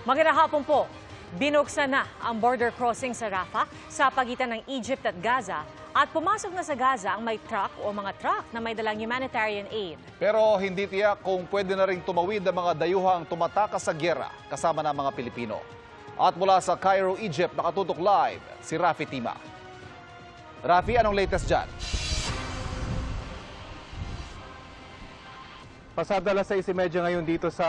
Magandang hapon po. Binuksan na ang border crossing sa Rafah sa pagitan ng Egypt at Gaza at pumasok na sa Gaza ang may truck o mga truck na may dalang humanitarian aid. Pero hindi tiyak kung pwede na ring tumawid ang mga dayuhang tumatakas sa gyera kasama ng mga Pilipino. At mula sa Cairo, Egypt, nakatutok live si Rafi Tima. Rafi, anong latest dyan? Pasado alas 6:30 ngayon dito sa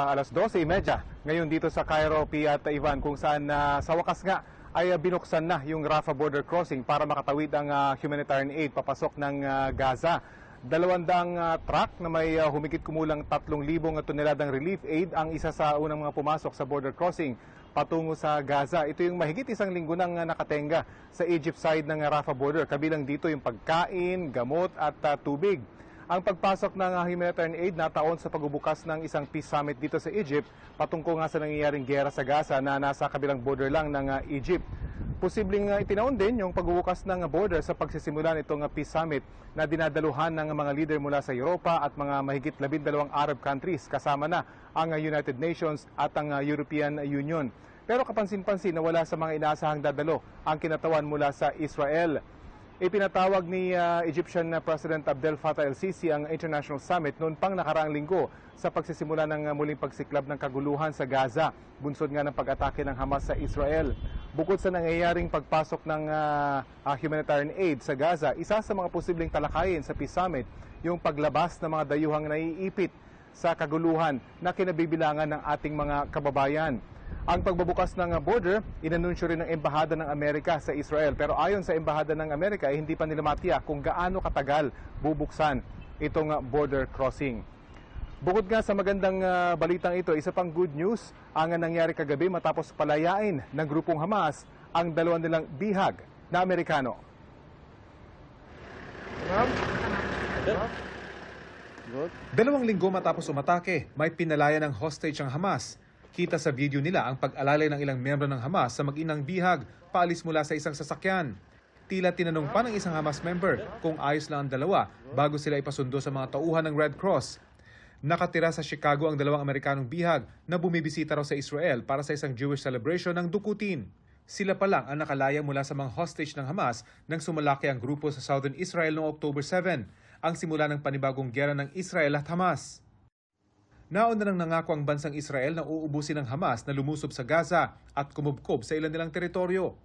alas 12:30 ngayon dito sa Cairo, Pia at Ivan, kung saan sa wakas nga ay binuksan na yung Rafah border crossing para makatawid ang humanitarian aid papasok ng Gaza. 200 truck na may humigit kumulang 3,000 toneladang relief aid ang isa sa unang mga pumasok sa border crossing patungo sa Gaza. Ito yung mahigit isang linggo nang nakatenga sa Egypt side ng Rafah border. Kabilang dito yung pagkain, gamot at tubig. Ang pagpasok ng humanitarian aid nataon sa pagbubukas ng isang peace summit dito sa Egypt patungkol nga sa nangyayaring giyera sa Gaza na nasa kabilang border lang ng Egypt. Posibleng itinaon din yung pagbubukas ng border sa pagsisimula nitong peace summit na dinadaluhan ng mga leader mula sa Europa at mga mahigit 12 Arab countries kasama na ang United Nations at ang European Union. Pero kapansin-pansin na wala sa mga inaasahang dadalo ang kinatawan mula sa Israel. Ipinatawag ni Egyptian President Abdel Fattah el-Sisi ang International Summit noon pang nakaraang linggo sa pagsisimula ng muling pagsiklab ng kaguluhan sa Gaza, bunsod nga ng pag-atake ng Hamas sa Israel. Bukod sa nangyayaring pagpasok ng humanitarian aid sa Gaza, isa sa mga posibleng talakayin sa Peace Summit yung paglabas ng mga dayuhang naiipit sa kaguluhan na kinabibilangan ng ating mga kababayan. Ang pagbabukas ng border, inanunsyo rin ng Embahada ng Amerika sa Israel. Pero ayon sa Embahada ng Amerika, hindi pa nila matiyak kung gaano katagal bubuksan itong border crossing. Bukod nga sa magandang balitang ito, isa pang good news ang nangyari kagabi matapos palayain ng grupong Hamas ang dalawa nilang bihag na Amerikano. 2 linggo matapos umatake, may pinalaya ng hostage ang Hamas. Kita sa video nila ang pag-alalay ng ilang miyembro ng Hamas sa mag-inang bihag paalis mula sa isang sasakyan. Tila tinanong pa ng isang Hamas member kung ayos lang ang dalawa bago sila ipasundo sa mga tauhan ng Red Cross. Nakatira sa Chicago ang dalawang Amerikanong bihag na bumibisita raw sa Israel para sa isang Jewish celebration ng Dukutin. Sila pa lang ang nakalaya mula sa mga hostage ng Hamas nang sumalaki ang grupo sa Southern Israel noong October 7, ang simula ng panibagong giyera ng Israel at Hamas. Nauna nang nangako ang bansang Israel na uubusin ng Hamas na lumusob sa Gaza at kumubkob sa ilan nilang teritoryo.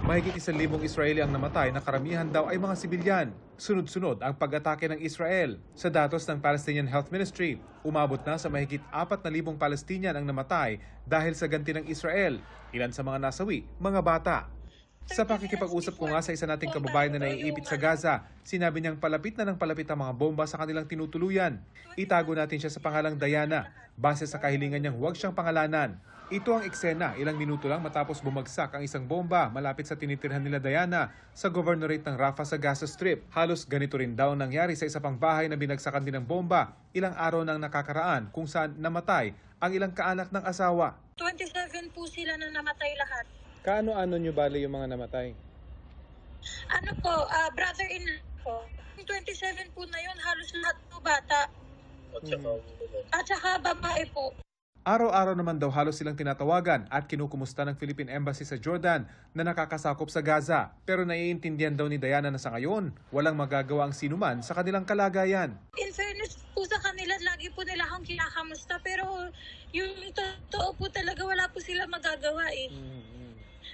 Mahigit 1,000 Israeli ang namatay na karamihan daw ay mga sibilyan. Sunod-sunod ang pag-atake ng Israel. Sa datos ng Palestinian Health Ministry, umabot na sa mahigit 4,000 Palestinian ang namatay dahil sa ganti ng Israel. Ilan sa mga nasawi, mga bata. Sa pakikipag-usap ko nga sa isa nating kababayan na naiipit sa Gaza, sinabi niyang palapit na ng palapit ang mga bomba sa kanilang tinutuluyan. Itago natin siya sa pangalang Diana, base sa kahilingan niyang huwag siyang pangalanan. Ito ang eksena ilang minuto lang matapos bumagsak ang isang bomba malapit sa tinitirhan nila Diana sa governorate ng Rafah sa Gaza Strip. Halos ganito rin daw nangyari sa isa pang bahay na binagsakan din ng bomba ilang araw nang nakakaraan kung saan namatay ang ilang kaanak ng asawa. 27 po sila na namatay lahat. Kaano-ano nyo bali yung mga namatay? Ano po, brother-in-law po. Yung 27 po na yun, halos lahat po bata. At saka babae po. Araw-araw naman daw halos silang tinatawagan at kinukumusta ng Philippine Embassy sa Jordan na nakakasakop sa Gaza. Pero naiintindihan daw ni Diana na sa ngayon, walang magagawa ang sinuman sa kanilang kalagayan. In fairness po sa kanila, lagi po nila akong kinakamusta. Pero yung totoo po talaga, wala po sila magagawa eh.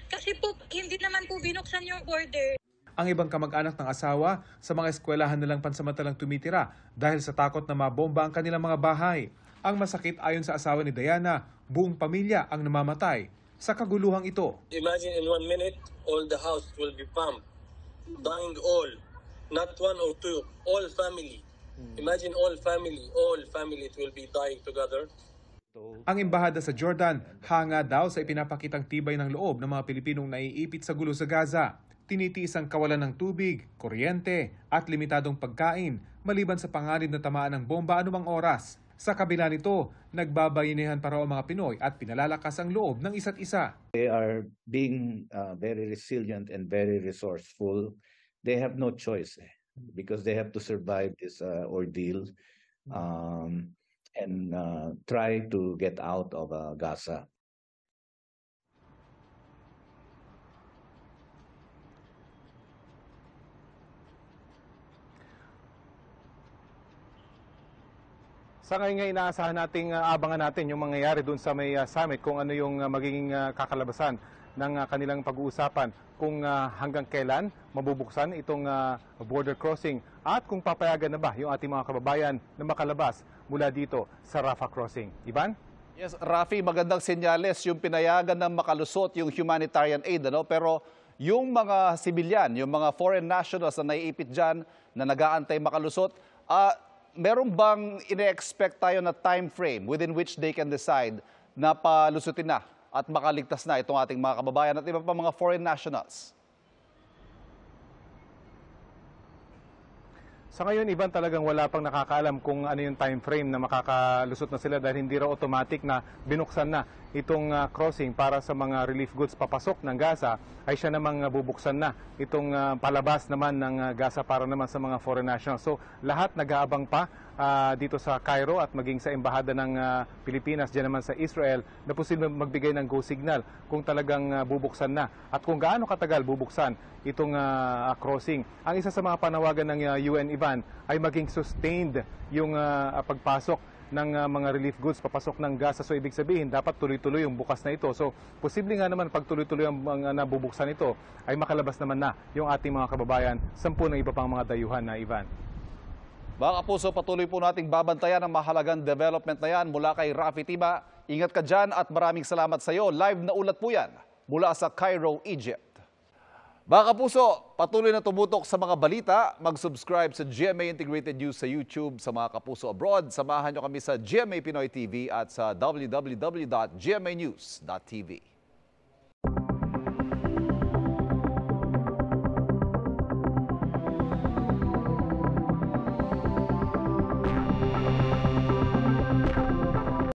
Kasi po, hindi naman po binuksan yung border. Ang ibang kamag-anak ng asawa sa mga eskwelahan nilang pansamantalang tumitira dahil sa takot na mabomba ang kanilang mga bahay. Ang masakit ayon sa asawa ni Diana, buong pamilya ang namamatay sa kaguluhang ito. Imagine in 1 minute, all the house will be pumped. Dying all. Not one or two. All family. Imagine all family it will be dying together. Ang embahada sa Jordan, hanga daw sa ipinapakitang tibay ng loob ng mga Pilipinong naiipit sa gulo sa Gaza. Tinitiis ang kawalan ng tubig, kuryente at limitadong pagkain maliban sa panganib na tamaan ng bomba anumang oras. Sa kabila nito, nagbabayanihan pa raw ang mga Pinoy at pinalalakas ang loob ng isa't isa. They are being very resilient and very resourceful. They have no choice because they have to survive this ordeal. and try to get out of Gaza. Sa ngayon nga inaasahan nating abangan natin yung mangyayari doon sa may summit, kung ano yung magiging kakalabasan ng kanilang pag-uusapan, kung hanggang kailan mabubuksan itong border crossing at kung papayagan na ba yung ating mga kababayan na makalabas mula dito sa Rafah crossing. Ivan? Yes, Rafi, magandang senyales yung pinayagan ng makalusot yung humanitarian aid, ano? Pero yung mga sibilyan, yung mga foreign nationals na naiipit dyan, na nag-aantay makalusot, meron bang ine-expect tayo na time frame within which they can decide na palusutin na at makaligtas na itong ating mga kababayan at iba pa mga foreign nationals? Sa ngayon, Ivan, talagang wala pang nakakaalam kung ano yung time frame na makakalusot na sila dahil hindi raw automatic na binuksan na itong crossing para sa mga relief goods papasok ng Gaza, ay siya namang bubuksan na itong palabas naman ng Gaza para naman sa mga foreign nationals. So lahat nag-aabang pa dito sa Cairo at maging sa embahada ng Pilipinas dyan naman sa Israel na posibleng magbigay ng go signal kung talagang bubuksan na at kung gaano katagal bubuksan itong crossing. Ang isa sa mga panawagan ng UN, Ivan, ay maging sustained yung pagpasok ng mga relief goods papasok ng Gaza. So ibig sabihin, dapat tuloy-tuloy yung bukas na ito. So posible nga naman pag tuloy-tuloy ang nabubuksan ito, ay makalabas naman na yung ating mga kababayan, 10 ng iba pang mga dayuhan na, Ivan. Mga kapuso, patuloy po nating babantayan ang mahalagang development na yan mula kay Rafi Tima. Ingat ka dyan at maraming salamat sa iyo. Live na ulat po yan mula sa Cairo, Egypt. Mga kapuso, patuloy na tumutok sa mga balita. Mag-subscribe sa GMA Integrated News sa YouTube. Sa mga kapuso abroad, samahan nyo kami sa GMA Pinoy TV at sa www.gmanews.tv.